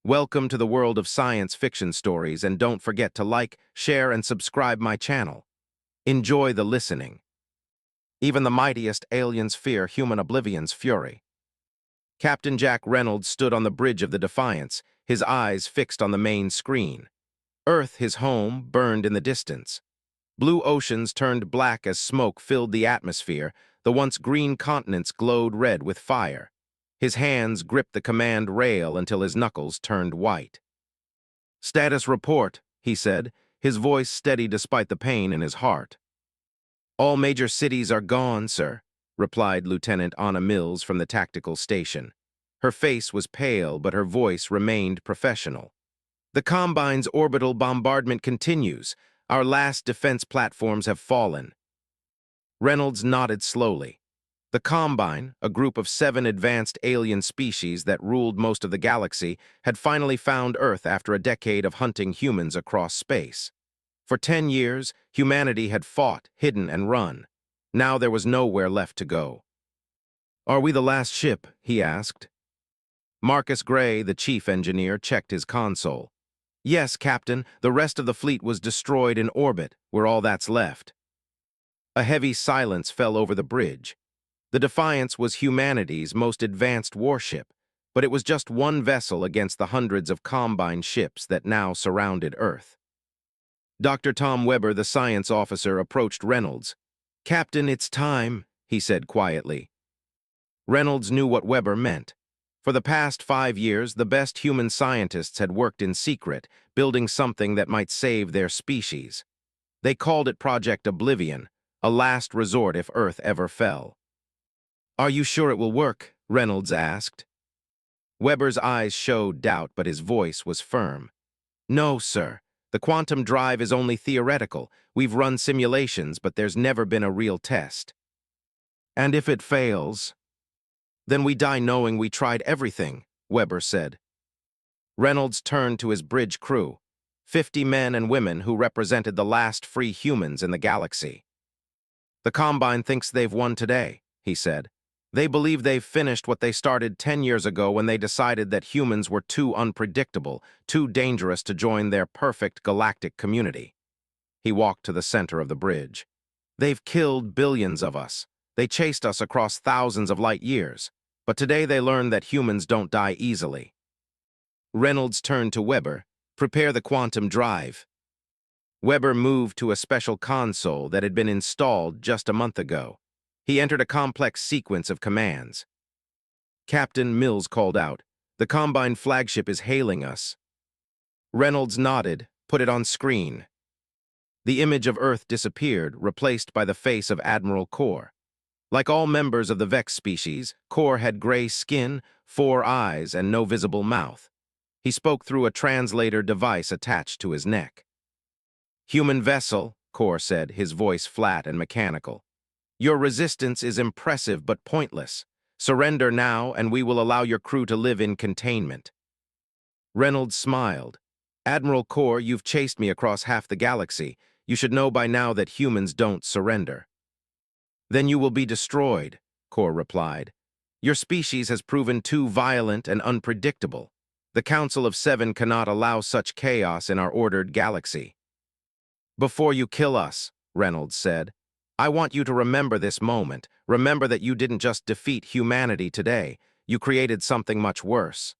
Welcome to the world of science fiction stories, and don't forget to like, share, and subscribe my channel. Enjoy the listening. Even the mightiest aliens fear human Oblivion's fury. Captain Jack Reynolds stood on the bridge of the Defiance, his eyes fixed on the main screen. Earth, his home, burned in the distance. Blue oceans turned black as smoke filled the atmosphere. The once green continents glowed red with fire. His hands gripped the command rail until his knuckles turned white. "Status report," he said, his voice steady despite the pain in his heart. "All major cities are gone, sir," replied Lieutenant Anna Mills from the tactical station. Her face was pale, but her voice remained professional. "The Combine's orbital bombardment continues. Our last defense platforms have fallen." Reynolds nodded slowly. The Combine, a group of 7 advanced alien species that ruled most of the galaxy, had finally found Earth after a decade of hunting humans across space. For 10 years, humanity had fought, hidden, and run. Now there was nowhere left to go. "Are we the last ship?" he asked. Marcus Gray, the chief engineer, checked his console. "Yes, Captain, the rest of the fleet was destroyed in orbit. We're all that's left." A heavy silence fell over the bridge. The Defiance was humanity's most advanced warship, but it was just one vessel against the hundreds of Combine ships that now surrounded Earth. Dr. Tom Weber, the science officer, approached Reynolds. "Captain, it's time," he said quietly. Reynolds knew what Weber meant. For the past 5 years, the best human scientists had worked in secret, building something that might save their species. They called it Project Oblivion, a last resort if Earth ever fell. "Are you sure it will work?" Reynolds asked. Weber's eyes showed doubt, but his voice was firm. "No, sir. The quantum drive is only theoretical. We've run simulations, but there's never been a real test." "And if it fails?" "Then we die knowing we tried everything," Weber said. Reynolds turned to his bridge crew, 50 men and women who represented the last free humans in the galaxy. "The Combine thinks they've won today," he said. "They believe they've finished what they started 10 years ago when they decided that humans were too unpredictable, too dangerous to join their perfect galactic community." He walked to the center of the bridge. "They've killed billions of us. They chased us across thousands of light years. But today they learned that humans don't die easily." Reynolds turned to Weber. "Prepare the quantum drive." Weber moved to a special console that had been installed just a month ago. He entered a complex sequence of commands. "Captain," Mills called out, "the Combine flagship is hailing us." Reynolds nodded. "Put it on screen." The image of Earth disappeared, replaced by the face of Admiral Kor. Like all members of the Vex species, Kor had gray skin, 4 eyes, and no visible mouth. He spoke through a translator device attached to his neck. "Human vessel," Kor said, his voice flat and mechanical. "Your resistance is impressive but pointless. Surrender now, and we will allow your crew to live in containment." Reynolds smiled. "Admiral Kor, you've chased me across half the galaxy. You should know by now that humans don't surrender." "Then you will be destroyed," Kor replied. "Your species has proven too violent and unpredictable. The Council of 7 cannot allow such chaos in our ordered galaxy." "Before you kill us," Reynolds said, "I want you to remember this moment. Remember that you didn't just defeat humanity today. You created something much worse."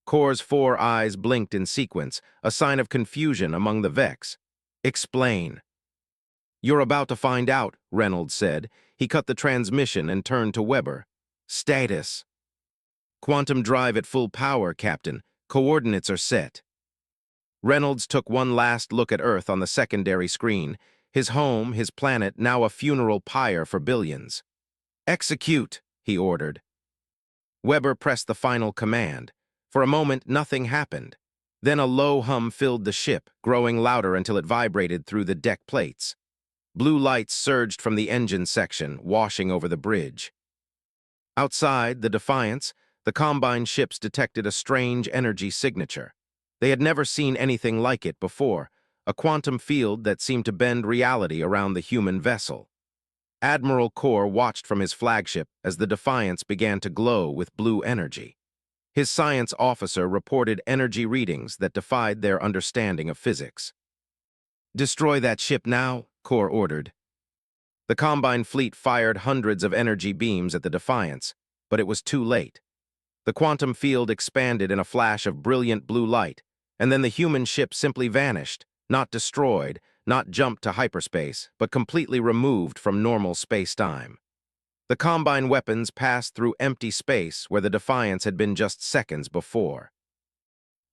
Kor's 4 eyes blinked in sequence, a sign of confusion among the Vex. "Explain." "You're about to find out," Reynolds said. He cut the transmission and turned to Weber. "Status." "Quantum drive at full power, Captain. Coordinates are set." Reynolds took one last look at Earth on the secondary screen. His home, his planet, now a funeral pyre for billions. "Execute," he ordered. Weber pressed the final command. For a moment, nothing happened. Then a low hum filled the ship, growing louder until it vibrated through the deck plates. Blue lights surged from the engine section, washing over the bridge. Outside, the Defiance, the Combine ships detected a strange energy signature. They had never seen anything like it before, a quantum field that seemed to bend reality around the human vessel. Admiral Kor watched from his flagship as the Defiance began to glow with blue energy. His science officer reported energy readings that defied their understanding of physics. "Destroy that ship now," Core ordered. The Combine fleet fired hundreds of energy beams at the Defiance, but it was too late. The quantum field expanded in a flash of brilliant blue light, and then the human ship simply vanished, not destroyed, not jumped to hyperspace, but completely removed from normal space-time. The Combine weapons passed through empty space where the Defiance had been just seconds before.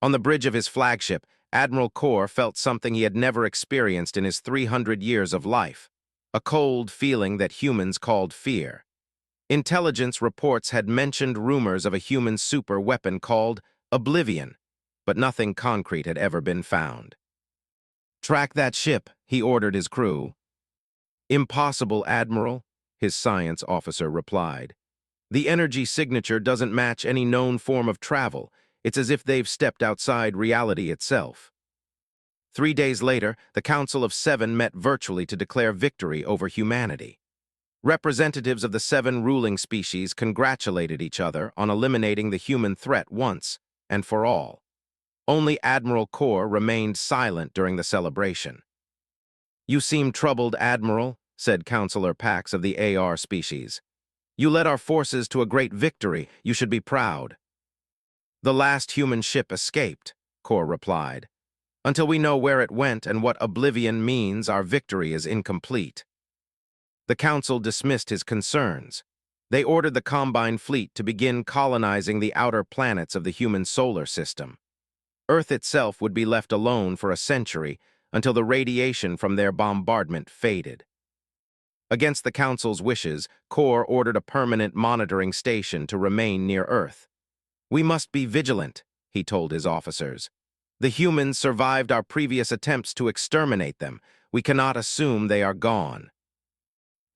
On the bridge of his flagship, Admiral Core felt something he had never experienced in his 300 years of life, a cold feeling that humans called fear. Intelligence reports had mentioned rumors of a human super weapon called Oblivion, but nothing concrete had ever been found. "Track that ship," he ordered his crew. "Impossible, Admiral," his science officer replied. "The energy signature doesn't match any known form of travel. It's as if they've stepped outside reality itself." 3 days later, the Council of Seven met virtually to declare victory over humanity. Representatives of the 7 ruling species congratulated each other on eliminating the human threat once and for all. Only Admiral Core remained silent during the celebration. "You seem troubled, Admiral," said Counselor Pax of the AR species. "You led our forces to a great victory. You should be proud." "The last human ship escaped," Core replied. "Until we know where it went and what Oblivion means, our victory is incomplete." The Council dismissed his concerns. They ordered the Combine fleet to begin colonizing the outer planets of the human solar system. Earth itself would be left alone for a century until the radiation from their bombardment faded. Against the Council's wishes, Core ordered a permanent monitoring station to remain near Earth. "We must be vigilant," he told his officers. "The humans survived our previous attempts to exterminate them. We cannot assume they are gone."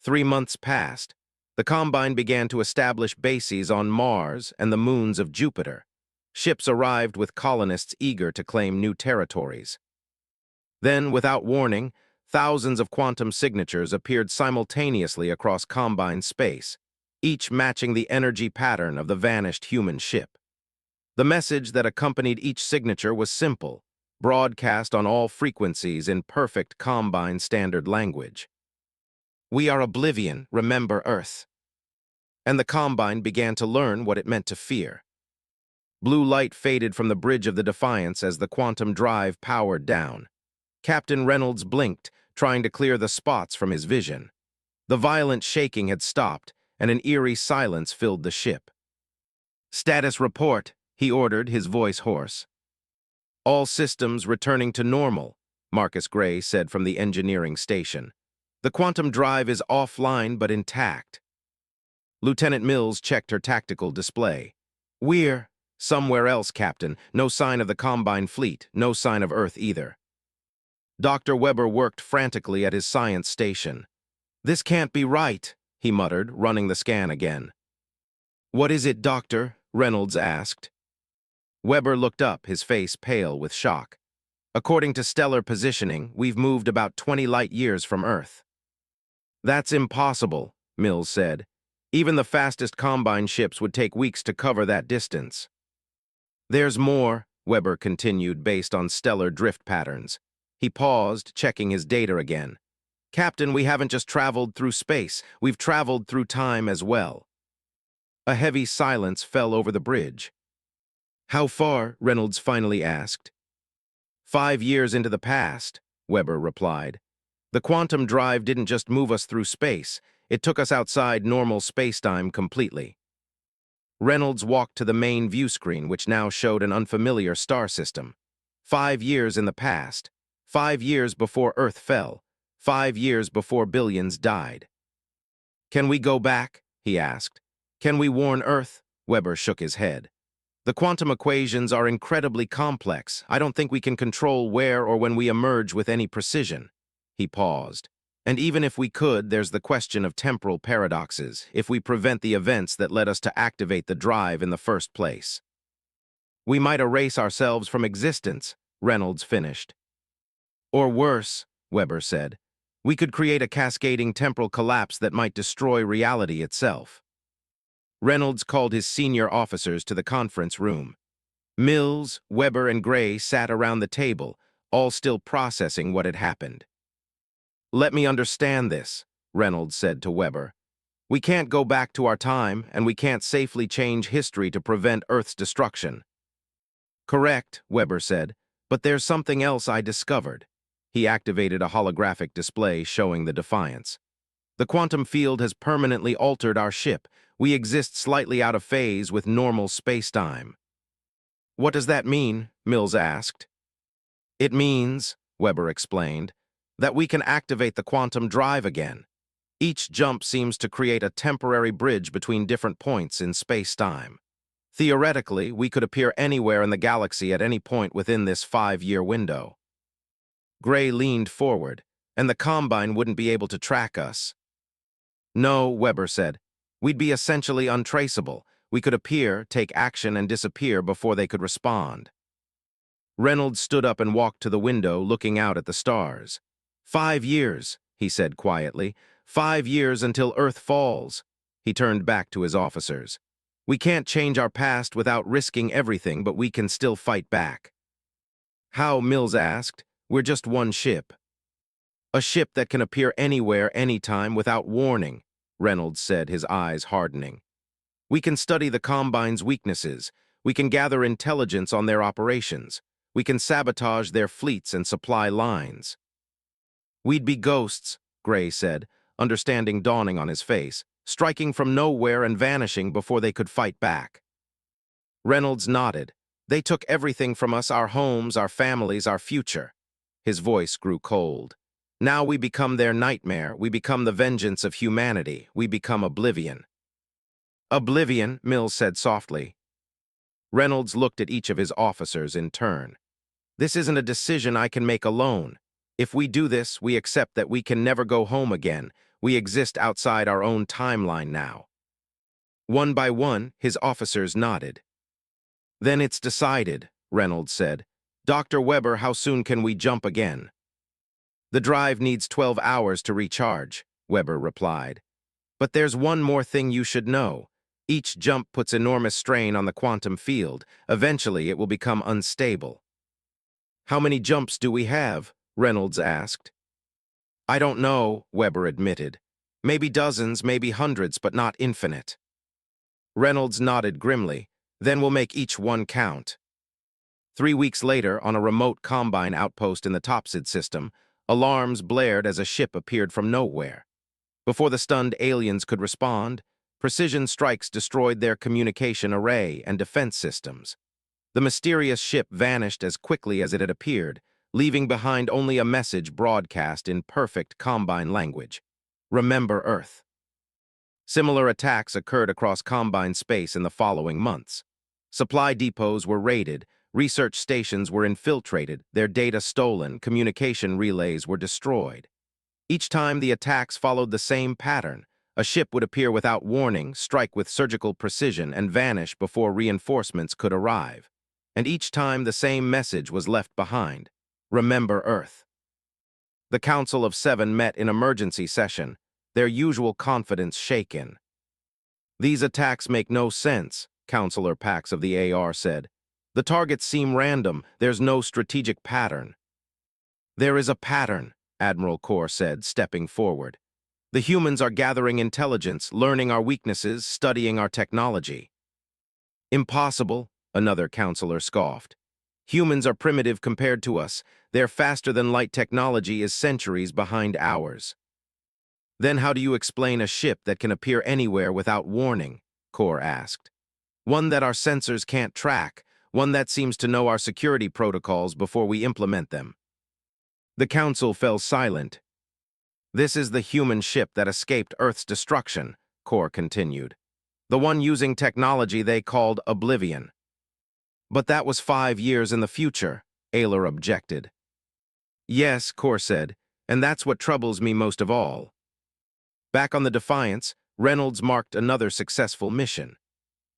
3 months passed. The Combine began to establish bases on Mars and the moons of Jupiter. Ships arrived with colonists eager to claim new territories. Then, without warning, thousands of quantum signatures appeared simultaneously across Combine space, each matching the energy pattern of the vanished human ship. The message that accompanied each signature was simple, broadcast on all frequencies in perfect Combine standard language. "We are Oblivion, remember Earth." And the Combine began to learn what it meant to fear. Blue light faded from the bridge of the Defiance as the quantum drive powered down. Captain Reynolds blinked, trying to clear the spots from his vision. The violent shaking had stopped, and an eerie silence filled the ship. "Status report," he ordered, his voice hoarse. "All systems returning to normal," Marcus Gray said from the engineering station. "The quantum drive is offline but intact." Lieutenant Mills checked her tactical display. "We're somewhere else, Captain. No sign of the Combine fleet, no sign of Earth either." Dr. Weber worked frantically at his science station. "This can't be right," he muttered, running the scan again. "What is it, Doctor?" Reynolds asked. Weber looked up, his face pale with shock. "According to stellar positioning, we've moved about 20 light-years from Earth." "That's impossible," Mills said. "Even the fastest Combine ships would take weeks to cover that distance." "There's more," Weber continued, based on stellar drift patterns. He paused, checking his data again. "Captain, we haven't just traveled through space, we've traveled through time as well." A heavy silence fell over the bridge. "How far?" Reynolds finally asked. 5 years into the past," Weber replied. "The quantum drive didn't just move us through space, it took us outside normal spacetime completely." Reynolds walked to the main view screen, which now showed an unfamiliar star system. 5 years in the past. 5 years before Earth fell. 5 years before billions died. "Can we go back?" he asked. "Can we warn Earth?" Weber shook his head. "The quantum equations are incredibly complex. I don't think we can control where or when we emerge with any precision." He paused. "And even if we could, there's the question of temporal paradoxes, if we prevent the events that led us to activate the drive in the first place." "We might erase ourselves from existence," Reynolds finished. "Or worse," Weber said. "We could create a cascading temporal collapse that might destroy reality itself." Reynolds called his senior officers to the conference room. Mills, Weber, and Gray sat around the table, all still processing what had happened. "Let me understand this," Reynolds said to Weber. "We can't go back to our time, and we can't safely change history to prevent Earth's destruction." "Correct," Weber said, "but there's something else I discovered." He activated a holographic display showing the defiance. "The quantum field has permanently altered our ship. We exist slightly out of phase with normal space-time." "What does that mean?" Mills asked. "It means," Weber explained, "that we can activate the quantum drive again. Each jump seems to create a temporary bridge between different points in space-time. Theoretically, we could appear anywhere in the galaxy at any point within this 5-year window." Gray leaned forward, "And the Combine wouldn't be able to track us." "No," Weber said. "We'd be essentially untraceable. We could appear, take action, and disappear before they could respond." Reynolds stood up and walked to the window, looking out at the stars. 5 years, he said quietly. 5 years until Earth falls." He turned back to his officers. "We can't change our past without risking everything, but we can still fight back." "How?" Mills asked. "We're just one ship." "A ship that can appear anywhere, anytime, without warning," Reynolds said, his eyes hardening. "We can study the Combine's weaknesses. We can gather intelligence on their operations. We can sabotage their fleets and supply lines." "We'd be ghosts," Gray said, understanding dawning on his face, "striking from nowhere and vanishing before they could fight back." Reynolds nodded. "They took everything from us, our homes, our families, our future." His voice grew cold. "Now we become their nightmare. We become the vengeance of humanity. We become Oblivion." "Oblivion," Mills said softly. Reynolds looked at each of his officers in turn. "This isn't a decision I can make alone. If we do this, we accept that we can never go home again. We exist outside our own timeline now." One by one, his officers nodded. "Then it's decided," Reynolds said. "Dr. Weber, how soon can we jump again?" "The drive needs 12 hours to recharge," Weber replied. "But there's one more thing you should know. Each jump puts enormous strain on the quantum field. Eventually, it will become unstable." "How many jumps do we have?" Reynolds asked. "I don't know," Weber admitted. "Maybe dozens, maybe hundreds, but not infinite." Reynolds nodded grimly. "Then we'll make each one count." 3 weeks later, on a remote Combine outpost in the Topsid system, alarms blared as a ship appeared from nowhere. Before the stunned aliens could respond, precision strikes destroyed their communication array and defense systems. The mysterious ship vanished as quickly as it had appeared, leaving behind only a message broadcast in perfect Combine language. "Remember Earth." Similar attacks occurred across Combine space in the following months. Supply depots were raided, research stations were infiltrated, their data stolen, communication relays were destroyed. Each time the attacks followed the same pattern. A ship would appear without warning, strike with surgical precision, and vanish before reinforcements could arrive. And each time the same message was left behind: "Remember Earth." The Council of Seven met in emergency session, their usual confidence shaken. "These attacks make no sense," Counselor Pax of the AR said. "The targets seem random. There's no strategic pattern." "There is a pattern," Admiral Core said, stepping forward. "The humans are gathering intelligence, learning our weaknesses, studying our technology." "Impossible," another counselor scoffed. "Humans are primitive compared to us. Their faster-than-light technology is centuries behind ours." "Then how do you explain a ship that can appear anywhere without warning?" Core asked. "One that our sensors can't track, one that seems to know our security protocols before we implement them." The council fell silent. "This is the human ship that escaped Earth's destruction," Core continued. "The one using technology they called Oblivion." "But that was 5 years in the future," Ayler objected. "Yes," Core said, "and that's what troubles me most of all." Back on the Defiance, Reynolds marked another successful mission.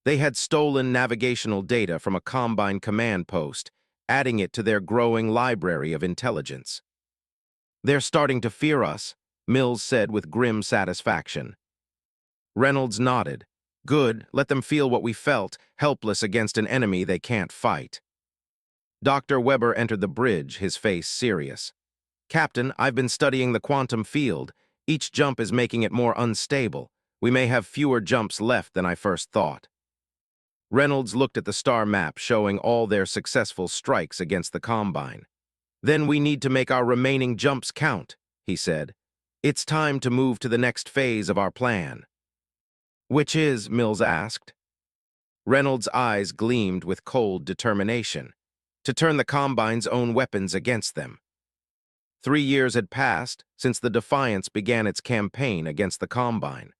They had stolen navigational data from a Combine command post, adding it to their growing library of intelligence. "They're starting to fear us," Mills said with grim satisfaction. Reynolds nodded. Good, let them feel what we felt, helpless against an enemy they can't fight. Dr. Weber entered the bridge, his face serious. Captain, I've been studying the quantum field. Each jump is making it more unstable. We may have fewer jumps left than I first thought. Reynolds looked at the star map showing all their successful strikes against the Combine. Then we need to make our remaining jumps count, he said. It's time to move to the next phase of our plan. Which is, Mills asked. Reynolds' eyes gleamed with cold determination. To turn the Combine's own weapons against them. 3 years had passed since the Defiance began its campaign against the Combine.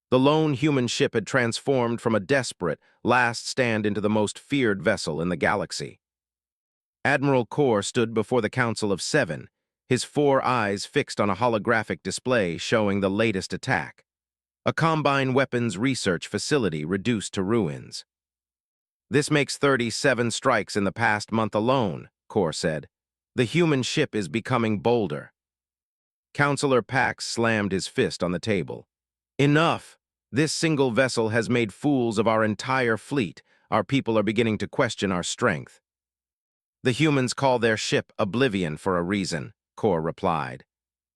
The lone human ship had transformed from a desperate, last stand into the most feared vessel in the galaxy. Admiral Kor stood before the Council of Seven, his 4 eyes fixed on a holographic display showing the latest attack. A Combine weapons research facility reduced to ruins. This makes 37 strikes in the past month alone, Kor said. The human ship is becoming bolder. Counselor Pax slammed his fist on the table. Enough! This single vessel has made fools of our entire fleet. Our people are beginning to question our strength. The humans call their ship Oblivion for a reason, Kor replied.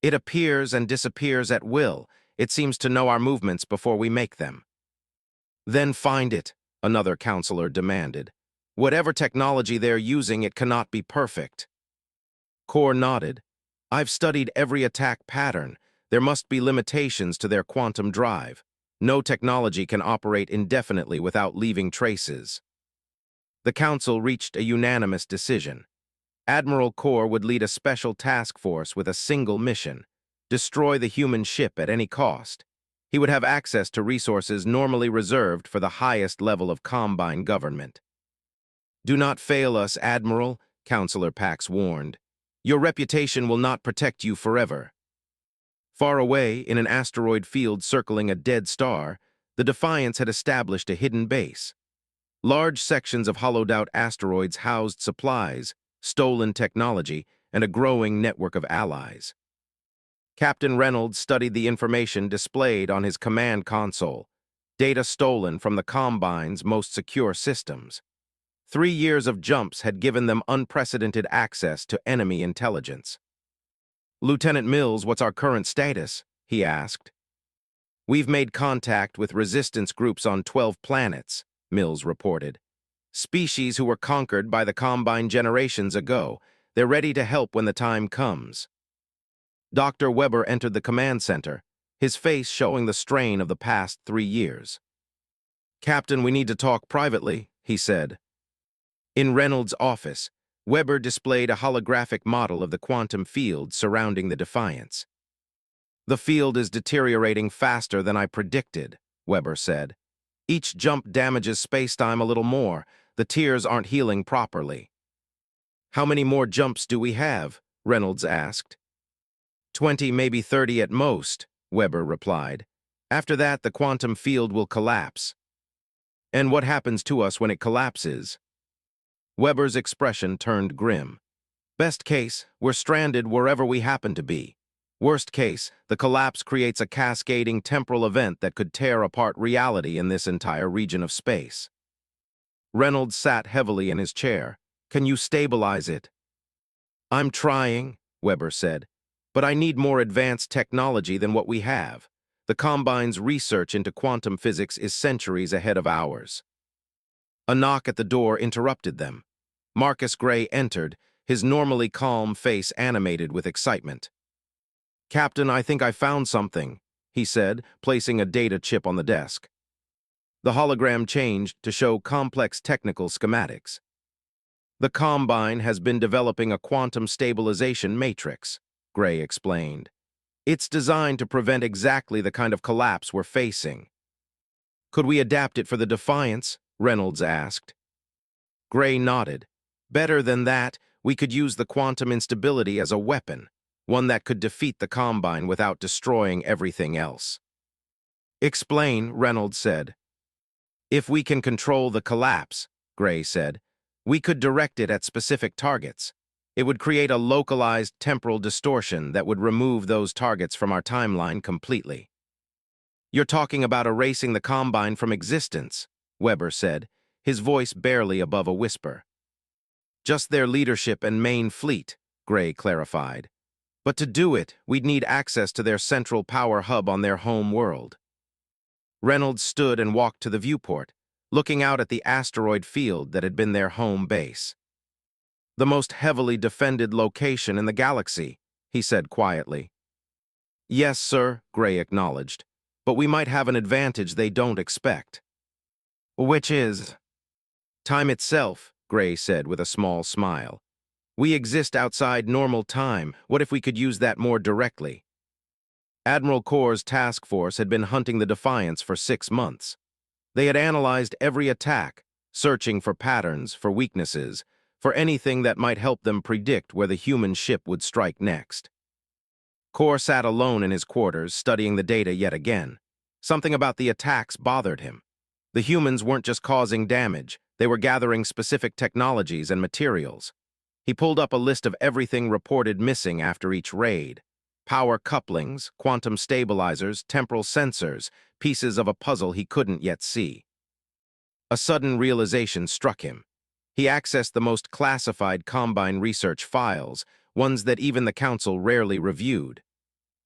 It appears and disappears at will. It seems to know our movements before we make them. Then find it, another counselor demanded. Whatever technology they're using, it cannot be perfect. Kor nodded. I've studied every attack pattern. There must be limitations to their quantum drive. No technology can operate indefinitely without leaving traces. The Council reached a unanimous decision. Admiral Kor would lead a special task force with a single mission: destroy the human ship at any cost. He would have access to resources normally reserved for the highest level of Combine government. Do not fail us, Admiral, Counselor Pax warned. Your reputation will not protect you forever. Far away, in an asteroid field circling a dead star, the Defiance had established a hidden base. Large sections of hollowed-out asteroids housed supplies, stolen technology, and a growing network of allies. Captain Reynolds studied the information displayed on his command console, data stolen from the Combine's most secure systems. 3 years of jumps had given them unprecedented access to enemy intelligence. Lieutenant Mills, what's our current status? He asked. We've made contact with resistance groups on 12 planets, Mills reported. Species who were conquered by the Combine generations ago. They're ready to help when the time comes. Dr. Weber entered the command center, his face showing the strain of the past 3 years. Captain, we need to talk privately, he said. In Reynolds' office, Weber displayed a holographic model of the quantum field surrounding the Defiance. The field is deteriorating faster than I predicted, Weber said. Each jump damages spacetime a little more. The tiers aren't healing properly. How many more jumps do we have? Reynolds asked. 20, maybe 30 at most, Weber replied. After that, the quantum field will collapse. And what happens to us when it collapses? Weber's expression turned grim. Best case, we're stranded wherever we happen to be. Worst case, the collapse creates a cascading temporal event that could tear apart reality in this entire region of space. Reynolds sat heavily in his chair. Can you stabilize it? I'm trying, Weber said, but I need more advanced technology than what we have. The Combine's research into quantum physics is centuries ahead of ours. A knock at the door interrupted them. Marcus Gray entered, his normally calm face animated with excitement. Captain, I think I found something, he said, placing a data chip on the desk. The hologram changed to show complex technical schematics. The Combine has been developing a quantum stabilization matrix, Gray explained. It's designed to prevent exactly the kind of collapse we're facing. Could we adapt it for the Defiance? Reynolds asked. Gray nodded. Better than that, we could use the quantum instability as a weapon, one that could defeat the Combine without destroying everything else. Explain, Reynolds said. If we can control the collapse, Gray said, we could direct it at specific targets. It would create a localized temporal distortion that would remove those targets from our timeline completely. You're talking about erasing the Combine from existence, Weber said, his voice barely above a whisper. Just their leadership and main fleet, Gray clarified. But to do it, we'd need access to their central power hub on their home world. Reynolds stood and walked to the viewport, looking out at the asteroid field that had been their home base. The most heavily defended location in the galaxy, he said quietly. Yes, sir, Gray acknowledged, but we might have an advantage they don't expect. Which is? Time itself, Gray said with a small smile. We exist outside normal time. What if we could use that more directly? Admiral Corps' task force had been hunting the Defiance for 6 months. They had analyzed every attack, searching for patterns, for weaknesses, for anything that might help them predict where the human ship would strike next. Corps sat alone in his quarters, studying the data yet again. Something about the attacks bothered him. The humans weren't just causing damage, they were gathering specific technologies and materials. He pulled up a list of everything reported missing after each raid. Power couplings, quantum stabilizers, temporal sensors, pieces of a puzzle he couldn't yet see. A sudden realization struck him. He accessed the most classified Combine research files, ones that even the Council rarely reviewed.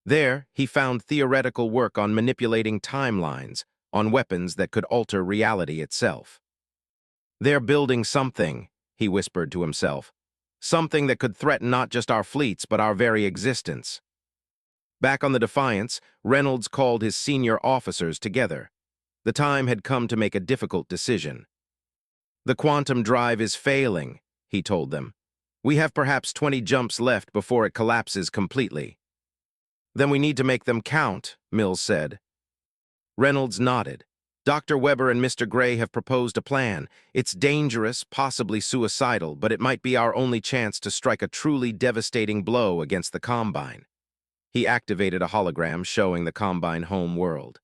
There, he found theoretical work on manipulating timelines, on weapons that could alter reality itself. They're building something, he whispered to himself. Something that could threaten not just our fleets, but our very existence. Back on the Defiance, Reynolds called his senior officers together. The time had come to make a difficult decision. The quantum drive is failing, he told them. We have perhaps 20 jumps left before it collapses completely. Then we need to make them count, Mills said. Reynolds nodded. Dr. Weber and Mr. Gray have proposed a plan. It's dangerous, possibly suicidal, but it might be our only chance to strike a truly devastating blow against the Combine. He activated a hologram showing the Combine home world.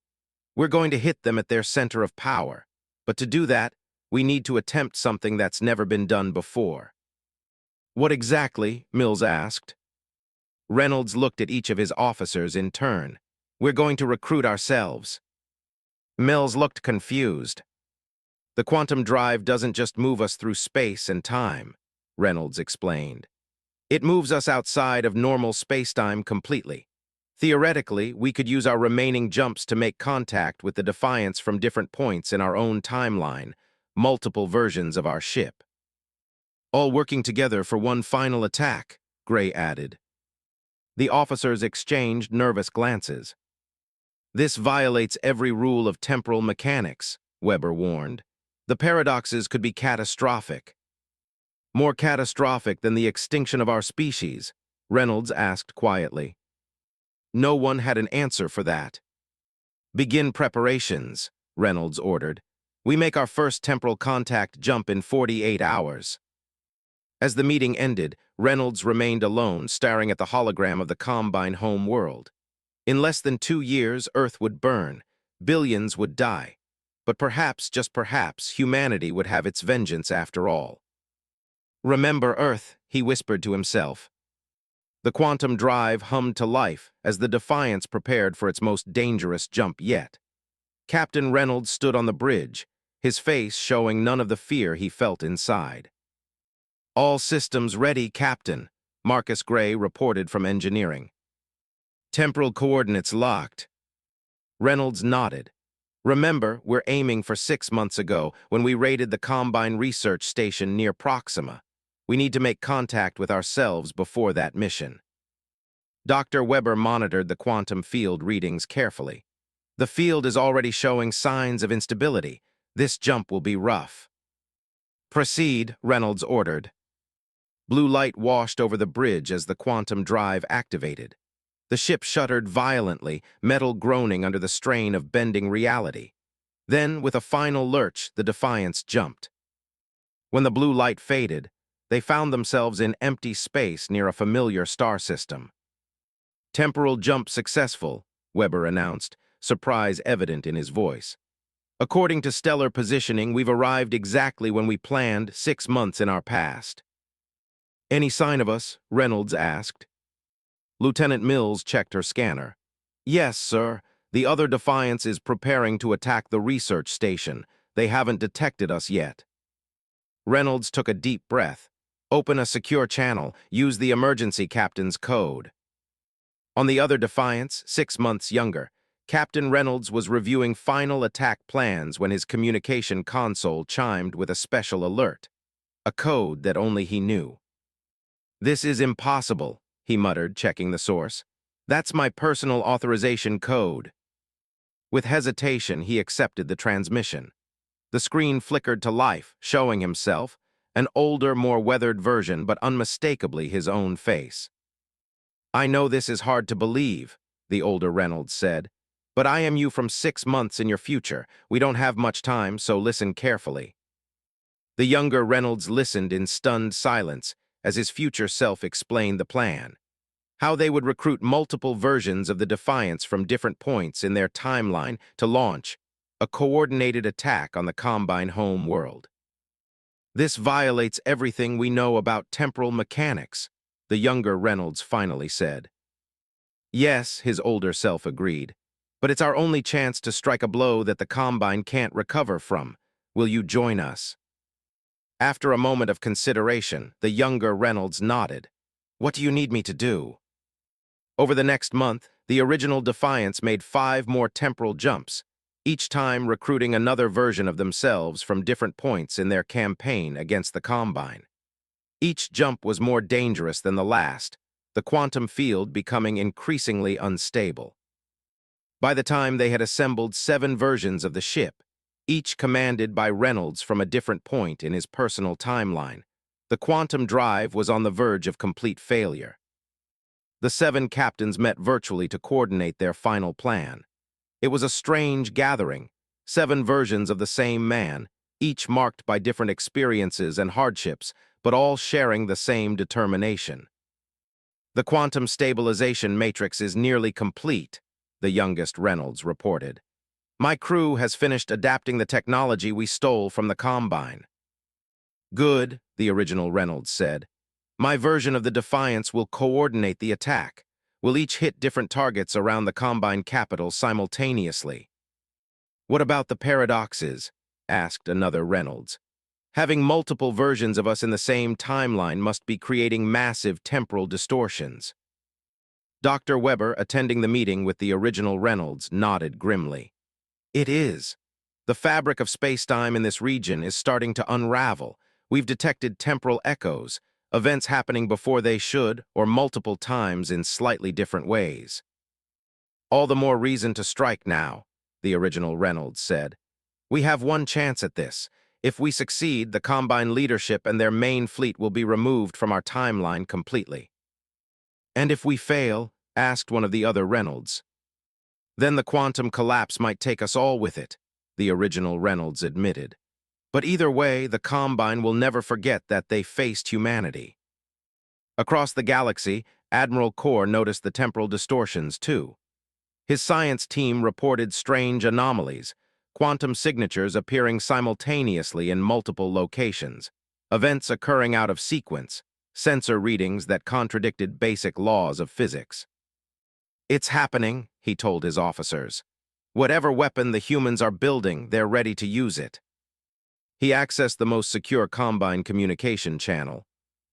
We're going to hit them at their center of power, but to do that, we need to attempt something that's never been done before. What exactly? Mills asked. Reynolds looked at each of his officers in turn. We're going to recruit ourselves. Mills looked confused. The quantum drive doesn't just move us through space and time, Reynolds explained. It moves us outside of normal spacetime completely. Theoretically, we could use our remaining jumps to make contact with the Defiance from different points in our own timeline, multiple versions of our ship. All working together for one final attack, Gray added. The officers exchanged nervous glances. This violates every rule of temporal mechanics, Weber warned. The paradoxes could be catastrophic. More catastrophic than the extinction of our species, Reynolds asked quietly. No one had an answer for that. Begin preparations, Reynolds ordered. We make our first temporal contact jump in 48 hours. As the meeting ended, Reynolds remained alone, staring at the hologram of the Combine home world. In less than 2 years, Earth would burn, billions would die, but perhaps, just perhaps, humanity would have its vengeance after all. Remember Earth, he whispered to himself. The quantum drive hummed to life as the Defiance prepared for its most dangerous jump yet. Captain Reynolds stood on the bridge, his face showing none of the fear he felt inside. All systems ready, Captain, Marcus Gray reported from engineering. Temporal coordinates locked. Reynolds nodded. Remember, we're aiming for 6 months ago when we raided the Combine research station near Proxima. We need to make contact with ourselves before that mission. Dr. Weber monitored the quantum field readings carefully. The field is already showing signs of instability. This jump will be rough. Proceed, Reynolds ordered. Blue light washed over the bridge as the quantum drive activated. The ship shuddered violently, metal groaning under the strain of bending reality. Then, with a final lurch, the Defiance jumped. When the blue light faded, they found themselves in empty space near a familiar star system. Temporal jump successful, Weber announced, surprise evident in his voice. According to stellar positioning, we've arrived exactly when we planned 6 months in our past. Any sign of us? Reynolds asked. Lieutenant Mills checked her scanner. Yes, sir. The other Defiance is preparing to attack the research station. They haven't detected us yet. Reynolds took a deep breath. Open a secure channel. Use the emergency captain's code. On the other Defiance, 6 months younger, Captain Reynolds was reviewing final attack plans when his communication console chimed with a special alert, a code that only he knew. "This is impossible," he muttered, checking the source. "That's my personal authorization code." With hesitation, he accepted the transmission. The screen flickered to life, showing himself, an older, more weathered version, but unmistakably his own face. "I know this is hard to believe," the older Reynolds said, "but I am you from 6 months in your future. We don't have much time, so listen carefully." The younger Reynolds listened in stunned silence as his future self explained the plan. How they would recruit multiple versions of the Defiance from different points in their timeline to launch a coordinated attack on the Combine home world. "This violates everything we know about temporal mechanics," the younger Reynolds finally said. "Yes," his older self agreed, "but it's our only chance to strike a blow that the Combine can't recover from. Will you join us?" After a moment of consideration, the younger Reynolds nodded. "What do you need me to do?" Over the next month, the original Defiance made 5 more temporal jumps, each time recruiting another version of themselves from different points in their campaign against the Combine. Each jump was more dangerous than the last, the quantum field becoming increasingly unstable. By the time they had assembled 7 versions of the ship, each commanded by Reynolds from a different point in his personal timeline, the quantum drive was on the verge of complete failure. The 7 captains met virtually to coordinate their final plan. It was a strange gathering, 7 versions of the same man, each marked by different experiences and hardships, but all sharing the same determination. "The quantum stabilization matrix is nearly complete," the youngest Reynolds reported. "My crew has finished adapting the technology we stole from the Combine." "Good," the original Reynolds said. "My version of the Defiance will coordinate the attack. We'll each hit different targets around the Combine capital simultaneously." "What about the paradoxes?" asked another Reynolds. "Having multiple versions of us in the same timeline must be creating massive temporal distortions." Dr. Weber, attending the meeting with the original Reynolds, nodded grimly. "It is. The fabric of space-time in this region is starting to unravel. We've detected temporal echoes, events happening before they should, or multiple times in slightly different ways." "All the more reason to strike now," the original Reynolds said. "We have one chance at this. If we succeed, the Combine leadership and their main fleet will be removed from our timeline completely." "And if we fail?" asked one of the other Reynolds. "Then the quantum collapse might take us all with it," the original Reynolds admitted. "But either way, the Combine will never forget that they faced humanity." Across the galaxy, Admiral Core noticed the temporal distortions, too. His science team reported strange anomalies, quantum signatures appearing simultaneously in multiple locations, events occurring out of sequence, sensor readings that contradicted basic laws of physics. "It's happening," he told his officers. "Whatever weapon the humans are building, they're ready to use it." He accessed the most secure Combine communication channel.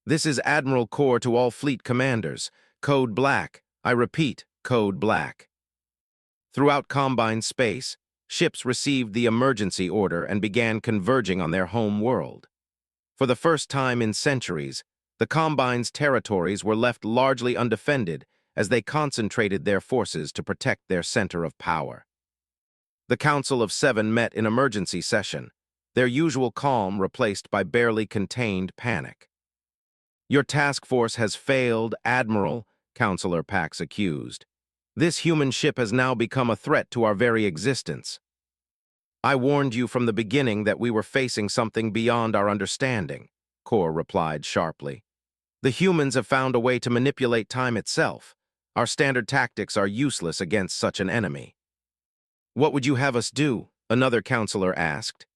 "This is Admiral Core to all fleet commanders. Code Black. I repeat, Code Black." Throughout Combine space, ships received the emergency order and began converging on their home world. For the first time in centuries, the Combine's territories were left largely undefended as they concentrated their forces to protect their center of power. The Council of 7 met in emergency session, their usual calm replaced by barely contained panic. "Your task force has failed, Admiral," Counselor Pax accused. "This human ship has now become a threat to our very existence." "I warned you from the beginning that we were facing something beyond our understanding," Core replied sharply. "The humans have found a way to manipulate time itself. Our standard tactics are useless against such an enemy." "What would you have us do?" another counselor asked.